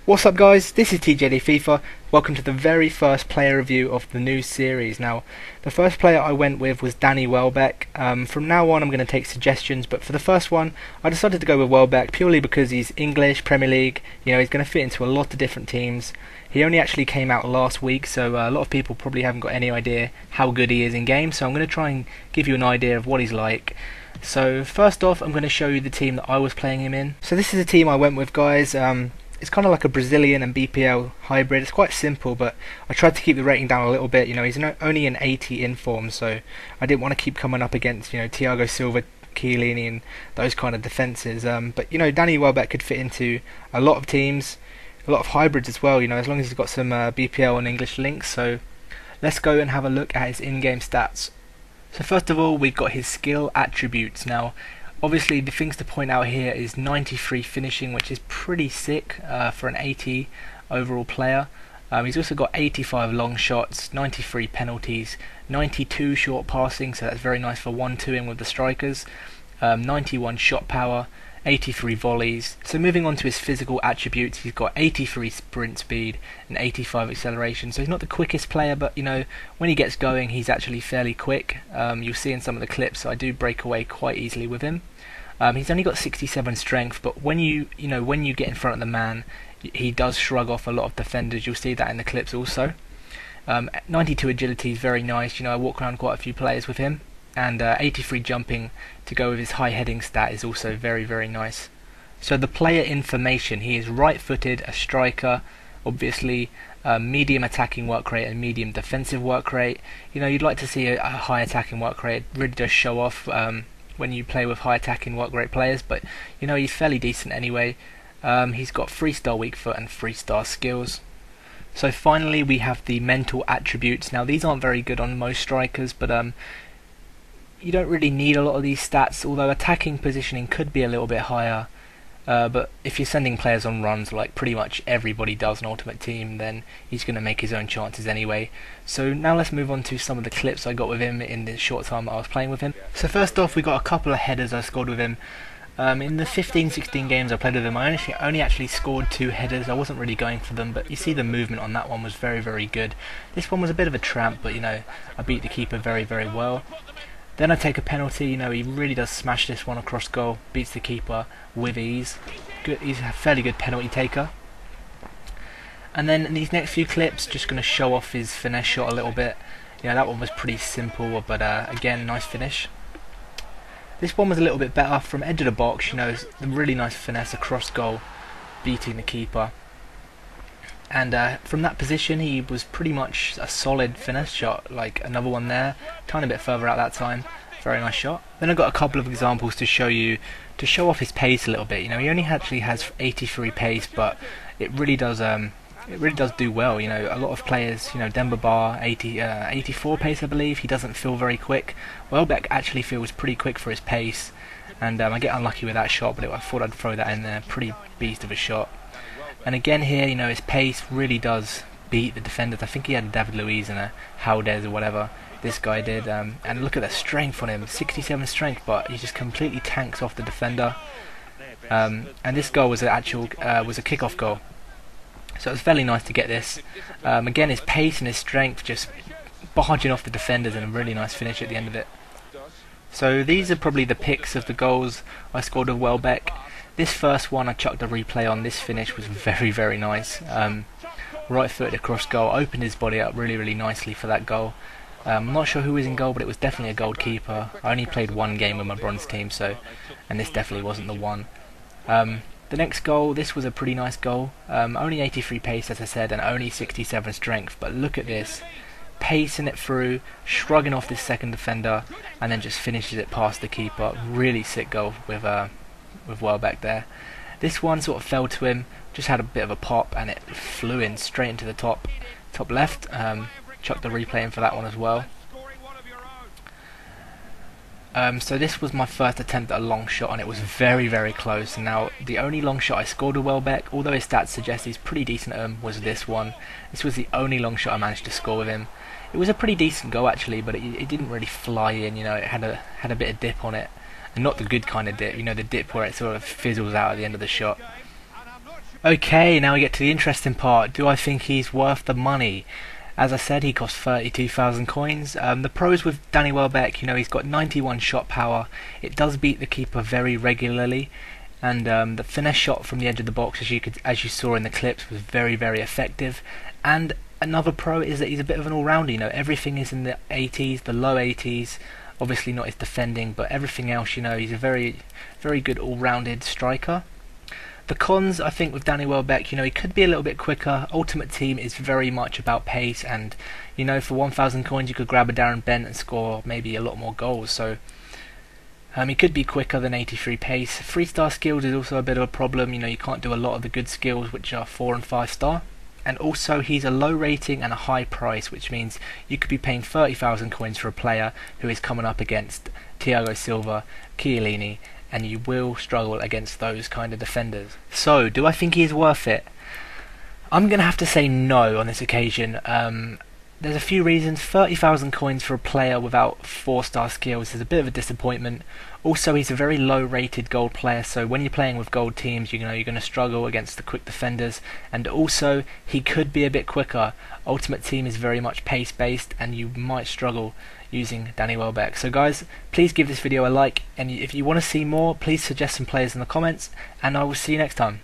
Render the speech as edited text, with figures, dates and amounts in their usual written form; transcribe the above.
What's up guys, this is TJD FIFA. Welcome to the very first player review of the new series. Now, the first player I went with was Danny Welbeck. From now on I'm going to take suggestions, but for the first one I decided to go with Welbeck purely because he's English, Premier League, he's going to fit into a lot of different teams. He only actually came out last week, so a lot of people probably haven't got any idea how good he is in game, so I'm going to try and give you an idea of what he's like. So first off, I'm going to show you the team that I was playing him in. So this is the team I went with, guys. It's kind of like a Brazilian and BPL hybrid. It's quite simple, but I tried to keep the rating down a little bit. He's only an 80 in form, so I didn't want to keep coming up against, Thiago Silva, Chiellini and those kind of defences. But Danny Welbeck could fit into a lot of teams, a lot of hybrids as well, as long as he's got some BPL and English links. So let's go and have a look at his in-game stats. So first of all, we've got his skill attributes. Now, obviously the things to point out here is 93 finishing, which is pretty sick for an 80 overall player. He's also got 85 long shots, 93 penalties, 92 short passing, so that's very nice for 1-2 in with the strikers, 91 shot power, 83 volleys. So moving on to his physical attributes, he's got 83 sprint speed and 85 acceleration. So he's not the quickest player, but when he gets going he's actually fairly quick. You'll see in some of the clips I do break away quite easily with him. He's only got 67 strength, but when you get in front of the man, he does shrug off a lot of defenders. You'll see that in the clips also. 92 agility is very nice. I walk around quite a few players with him. And 83 jumping to go with his high heading stat is also very, very nice. So the player information: he is right-footed, a striker, obviously medium attacking work rate and medium defensive work rate. You'd like to see a high attacking work rate. It really does show off when you play with high attacking work rate players, but he's fairly decent anyway. He's got 3-star weak foot and 3-star skills. So finally we have the mental attributes. Now these aren't very good on most strikers, but you don't really need a lot of these stats, although attacking positioning could be a little bit higher. But if you're sending players on runs like pretty much everybody does in Ultimate Team, then he's going to make his own chances anyway. So now let's move on to some of the clips I got with him in the short time that I was playing with him. So first off, we got a couple of headers I scored with him. In the 15-16 games I played with him, I only actually scored 2 headers. I wasn't really going for them, but you see the movement on that one was very, very good. This one was a bit of a tramp, but I beat the keeper very, very well. Then I take a penalty. He really does smash this one across goal, beats the keeper with ease. Good, he's a fairly good penalty taker. And then in these next few clips, just going to show off his finesse shot a little bit. That one was pretty simple, but again, nice finish. This one was a little bit better from edge of the box. The really nice finesse across goal, beating the keeper. And from that position he was pretty much a solid finesse shot, like another one there, tiny bit further out that time, very nice shot. Then I've got a couple of examples to show off his pace a little bit. He only actually has 83 pace, but it really does do well. A lot of players, Demba Ba 84 pace I believe, he doesn't feel very quick. Welbeck actually feels pretty quick for his pace, and I get unlucky with that shot, but I thought I'd throw that in there. Pretty beast of a shot. And again here, his pace really does beat the defenders. I think he had a David Luiz and a Haldez or whatever. This guy did. And look at the strength on him, 67 strength, but he just completely tanks off the defender. And this goal was was a kick-off goal. So it was fairly nice to get this. Again, his pace and his strength just barging off the defenders, and a really nice finish at the end of it. So these are probably the picks of the goals I scored with Welbeck. This first one I chucked a replay on. This finish was very, very nice. Right footed across goal, opened his body up really, really nicely for that goal. I'm not sure who was in goal, but it was definitely a goalkeeper. I only played one game with my bronze team, and this definitely wasn't the one. The next goal, this was a pretty nice goal. Only 83 pace, as I said, and only 67 strength, but look at this. Pacing it through, shrugging off this second defender, and then just finishes it past the keeper. Really sick goal with Welbeck there. This one sort of fell to him, just had a bit of a pop, and it flew in straight into the top left. Chucked the replay in for that one as well. So this was my first attempt at a long shot, and it was very, very close. Now the only long shot I scored with Welbeck, although his stats suggest he's pretty decent at him, was this one. This was the only long shot I managed to score with him. It was a pretty decent goal actually, but it didn't really fly in. It had a bit of dip on it. And not the good kind of dip, the dip where it sort of fizzles out at the end of the shot. Okay, now we get to the interesting part. Do I think he's worth the money? As I said, he cost 32,000 coins. The pros with Danny Welbeck, he's got 91 shot power. It does beat the keeper very regularly, and the finesse shot from the edge of the box, as you saw in the clips, was very, very effective. And another pro is that he's a bit of an all-rounder. Everything is in the 80s, the low 80s. Obviously not his defending, but everything else, he's a very, very good all-rounded striker. The cons, I think, with Danny Welbeck, he could be a little bit quicker. Ultimate Team is very much about pace, and for 1,000 coins you could grab a Darren Bent and score maybe a lot more goals. So he could be quicker than 83 pace. 3-star skills is also a bit of a problem. You can't do a lot of the good skills, which are 4 and 5-star. And also he's a low rating and a high price, which means you could be paying 30,000 coins for a player who is coming up against Thiago Silva, Chiellini, and you will struggle against those kind of defenders. So, do I think he is worth it? I'm going to have to say no on this occasion. There's a few reasons. 30,000 coins for a player without 4-star skills is a bit of a disappointment. Also, he's a very low rated gold player, so when you're playing with gold teams, you're going to struggle against the quick defenders. And also, he could be a bit quicker. Ultimate Team is very much pace based, and you might struggle using Danny Welbeck. So guys, please give this video a like, and if you want to see more, please suggest some players in the comments, and I will see you next time.